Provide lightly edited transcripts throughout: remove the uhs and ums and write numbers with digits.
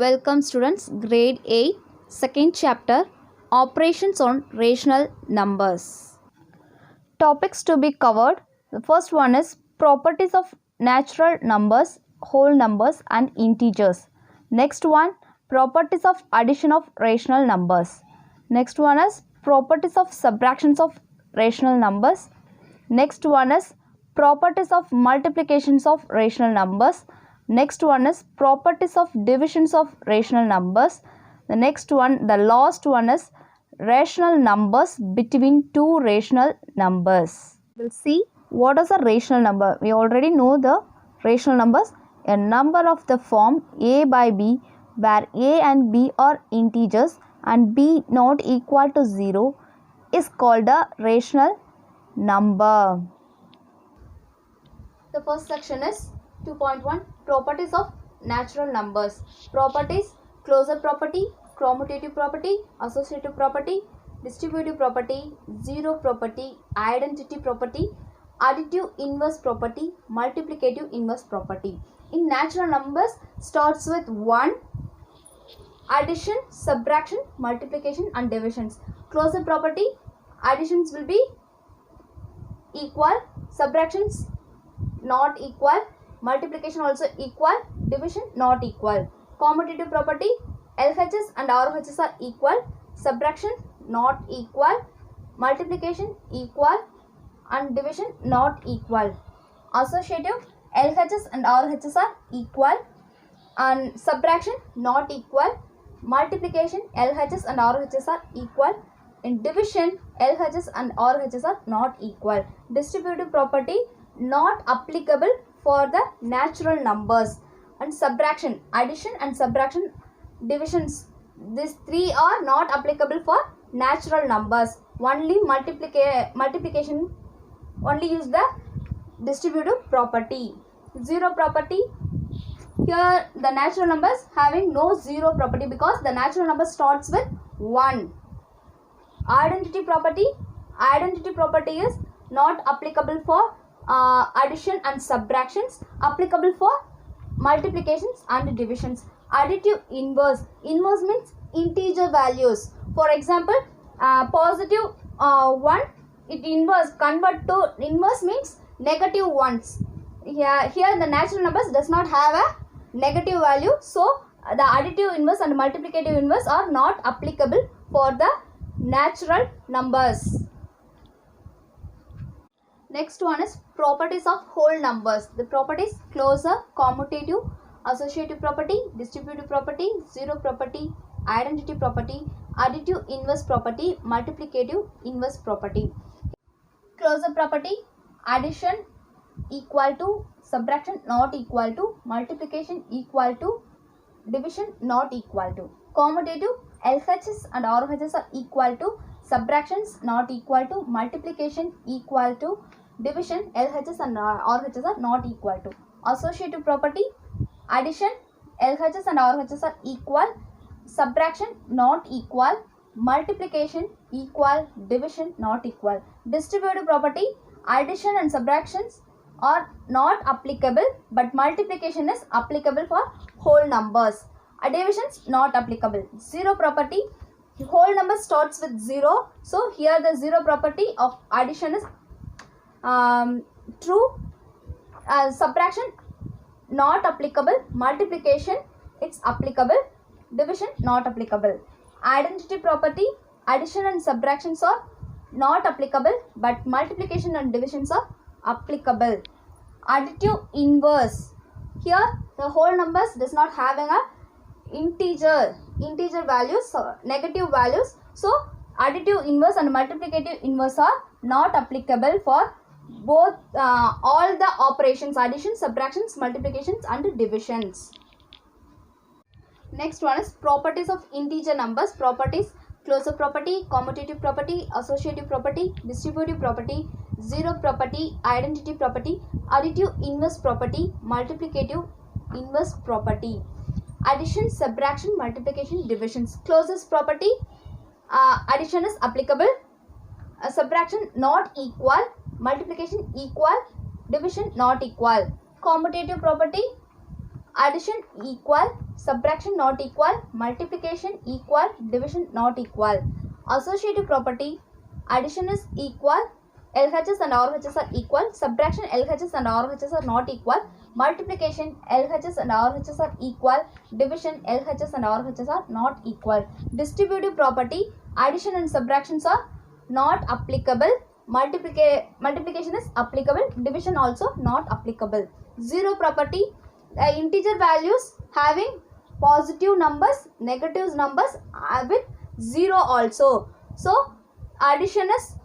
Welcome students, grade 8, second chapter, operations on rational numbers. Topics to be covered. The first one is properties of natural numbers, whole numbers and integers. Next one, properties of addition of rational numbers. Next one is properties of subtractions of rational numbers. Next one is properties of multiplications of rational numbers. Next one is properties of divisions of rational numbers. The next one, the last one is rational numbers between two rational numbers. We'll see what is a rational number. We already know the rational numbers. A number of the form a by b where a and b are integers and b not equal to 0 is called a rational number. The first section is 2.1 Properties of natural numbers. Properties: closure property, commutative property, associative property, distributive property, zero property, identity property, additive inverse property, multiplicative inverse property. In natural numbers starts with 1, addition, subtraction, multiplication and divisions. Closure property: additions will be equal, subtractions not equal, multiplication also equal, division not equal. Commutative property: LHS and RHS are equal, subtraction not equal, multiplication equal and division not equal. Associative: LHS and RHS are equal and subtraction not equal, multiplication LHS and RHS are equal, in division LHS and RHS are not equal. Distributive property not applicable for the natural numbers. And subtraction, addition and subtraction, divisions, these three are not applicable for natural numbers. Only multiplication, only use the distributive property. Zero property: here the natural numbers having no zero property because the natural number starts with 1. Identity property: identity property is not applicable for addition and subtractions, applicable for multiplications and divisions. Additive inverse: inverse means integer values. For example, positive 1, it inverse, convert to inverse means negative ones. Here the natural numbers does not have a negative value, so the additive inverse and multiplicative inverse are not applicable for the natural numbers. Next one is properties of whole numbers. The properties: closure, commutative, associative property, distributive property, zero property, identity property, additive inverse property, multiplicative inverse property. Closure property: addition equal to, subtraction not equal to, multiplication equal to, division not equal to. Commutative: LHS and RHS are equal to, subtractions not equal to, multiplication equal to, division LHS and RHS are not equal to. Associative property: addition, LHS and RHS are equal, subtraction not equal, multiplication equal, division not equal. Distributive property: addition and subtractions are not applicable but multiplication is applicable for whole numbers. Divisions not applicable. Zero property: whole number starts with 0, so here the zero property of addition is true. Subtraction not applicable, multiplication it's applicable, division not applicable. Identity property: addition and subtractions are not applicable but multiplication and divisions are applicable. Additive inverse: here the whole numbers does not having a integer values, negative values, so additive inverse and multiplicative inverse are not applicable for both all the operations: addition, subtractions, multiplications and divisions. Next one is properties of integer numbers. Properties: closure property, commutative property, associative property, distributive property, zero property, identity property, additive inverse property, multiplicative inverse property. Addition, subtraction, multiplication, divisions. Closest property: addition is applicable, subtraction not equal, multiplication equal, division not equal. Commutative property: addition equal, subtraction not equal, multiplication equal, division not equal. Associative property, addition is equal, LHS and RHS are equal, subtraction LHS and RHS are not equal, multiplication LHS and RHS are equal, division LHS and RHS are not equal. Distributive property, addition and subtractions are not applicable, multiplication is applicable, division also not applicable. Zero property, integer values having positive numbers, negative numbers with zero also. So addition is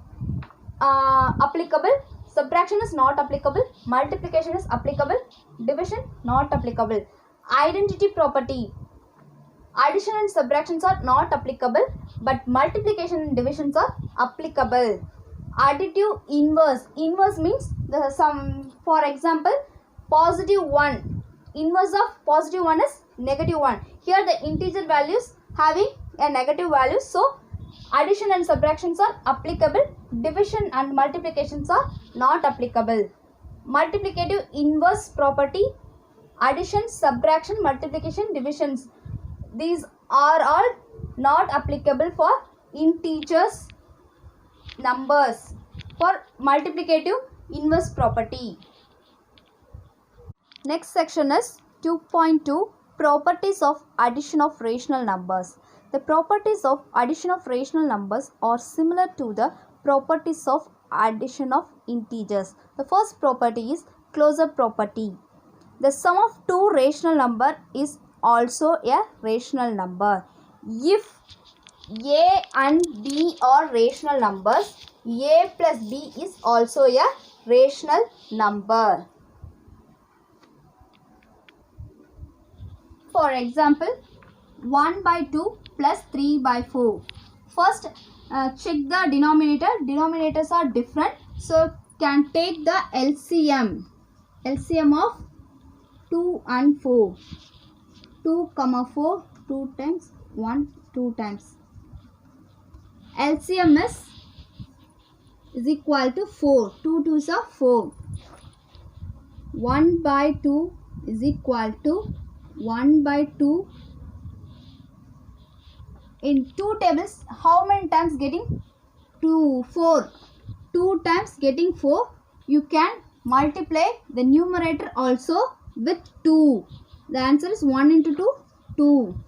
applicable, subtraction is not applicable, multiplication is applicable, division not applicable. Identity property, addition and subtractions are not applicable, but multiplication and divisions are applicable. Additive inverse, inverse means the sum, for example, positive 1, inverse of positive 1 is negative 1. Here the integer values having a negative value, so addition and subtractions are applicable, division and multiplications are not applicable. Multiplicative inverse property, addition, subtraction, multiplication, divisions, these are all not applicable for integers numbers. For multiplicative inverse property. Next section is 2.2 properties of addition of rational numbers. The properties of addition of rational numbers are similar to the properties of addition of integers. The first property is closure property. The sum of two rational number is also a rational number. If A and B are rational numbers, A plus B is also a rational number. For example, 1 by 2 plus 3 by 4. First, check the denominator. Denominators are different, so can take the LCM. LCM of 2 and 4. 2 comma 4, 2 times 1, 2 times. LCM is equal to 4. 2 2s are 4. 1 by 2 is equal to 1 by 2. In 2 tables, how many times getting 2? 4. 2 times getting 4. You can multiply the numerator also with 2. The answer is 1 into 2, 2.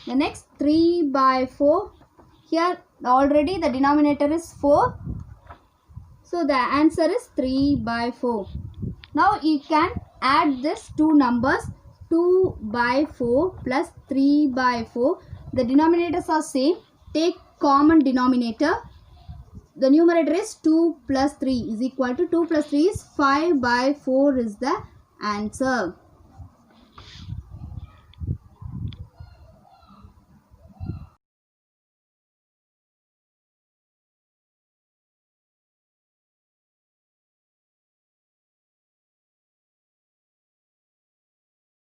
The next 3 by 4. Here already the denominator is 4. So the answer is 3 by 4. Now you can add this two numbers, 2 by 4 plus 3 by 4. The denominators are same. Take common denominator. The numerator is 2 plus 3 is equal to 2 plus 3 is 5 by 4 is the answer.